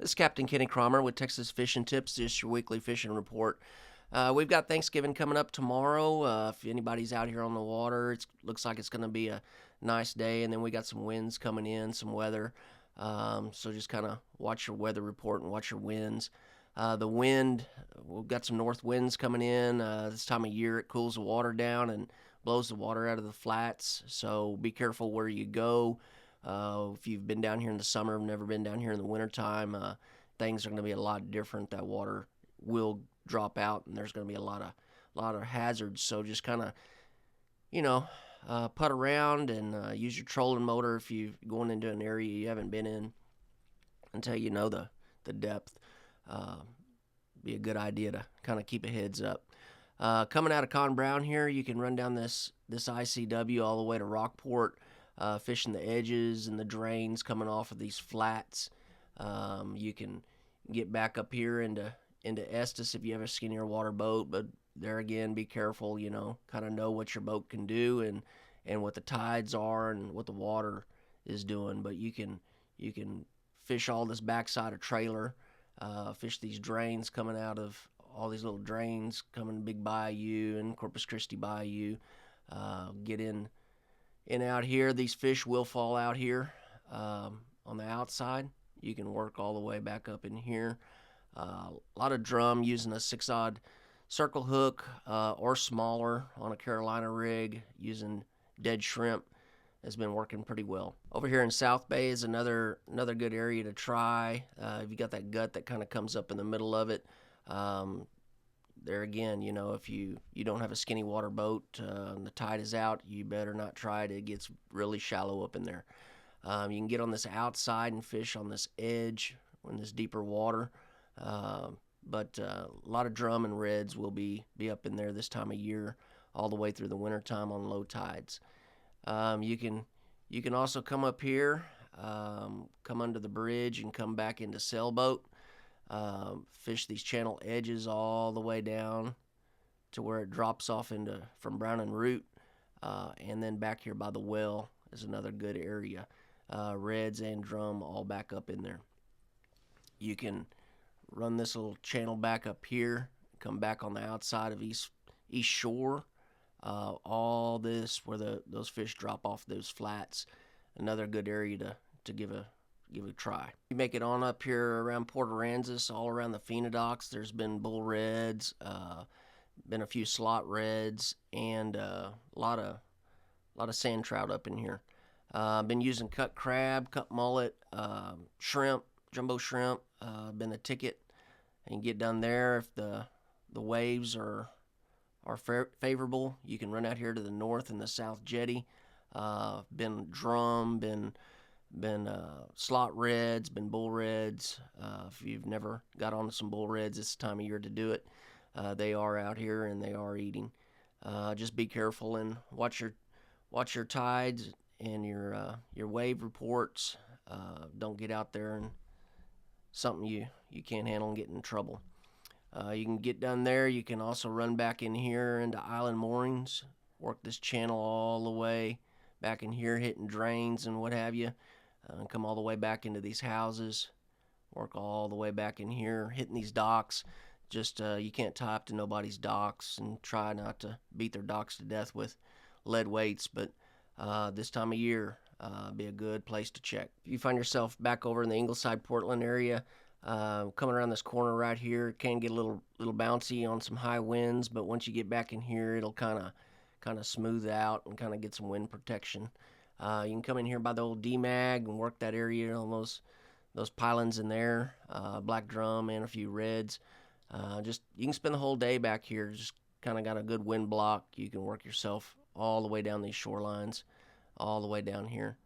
This is Captain Kenny Kramer with Texas Fishing Tips, just your weekly fishing report. We've got Thanksgiving coming up tomorrow. If anybody's out here on the water, it looks like it's going to be a nice day, and then we got some winds coming in, some weather. So just kind of watch your weather report and watch your winds. The wind, we've got some north winds coming in. This time of year, it cools the water down and blows the water out of the flats. So be careful where you go. If you've been down here in the summer, never been down here in the wintertime, things are going to be a lot different. That water will drop out, and there's going to be a lot of hazards. So just kind of, putt around and use your trolling motor if you're going into an area you haven't been in until you know the depth. Be a good idea to kind of keep a heads up. Coming out of Con Brown here, you can run down this ICW all the way to Rockport. Fishing the edges and the drains coming off of these flats. You can get back up here into Estes if you have a skinnier water boat, but there again, be careful, kind of know what your boat can do and what the tides are and what the water is doing. But you can fish all this backside of trailer, fish these drains coming out of all these little drains coming Big Bayou and Corpus Christi Bayou. Get in and out here. These fish will fall out here on the outside. You can work all the way back up in here. A lot of drum using a 6-odd circle hook or smaller on a Carolina rig using dead shrimp has been working pretty well. Over here in South Bay is another good area to try. If you got that gut that kind of comes up in the middle of it, there again, if you don't have a skinny water boat and the tide is out, you better not try it. It gets really shallow up in there. You can get on this outside and fish on this edge in this deeper water. But a lot of drum and reds will be up in there this time of year all the way through the wintertime on low tides. You can also come up here, come under the bridge and come back into sailboat. Fish these channel edges all the way down to where it drops off from Brown and Root, and then back here by the well is another good area. Reds and drum all back up in there. You can run this little channel back up here, come back on the outside of East Shore. All this where those fish drop off those flats. Another good area to give a try. You make it on up here around Port Aransas, all around the Fina docks. There's been bull reds, been a few slot reds, and a lot of sand trout up in here. Been using cut crab, cut mullet, shrimp, jumbo shrimp. Been a ticket, and get down there if the waves are favorable. You can run out here to the north in the south jetty. Been drum, been slot reds, been bull reds. If you've never got on some bull reds, it's the time of year to do it. They are out here and they are eating. Just be careful and watch your tides and your wave reports. Don't get out there and something you can't handle and get in trouble. You can get down there. You can also run back in here into Island Moorings, work this channel all the way back in here, hitting drains and what have you. Come all the way back into these houses, work all the way back in here, hitting these docks. Just you can't tie up to nobody's docks, and try not to beat their docks to death with lead weights. But this time of year, be a good place to check. If you find yourself back over in the Ingleside, Portland area, coming around this corner right here, it can get a little bouncy on some high winds, but once you get back in here, it'll kind of smooth out and kind of get some wind protection. You can come in here by the old D-Mag and work that area on those pylons in there, black drum and a few reds. You can spend the whole day back here. Just kind of got a good wind block. You can work yourself all the way down these shorelines, all the way down here.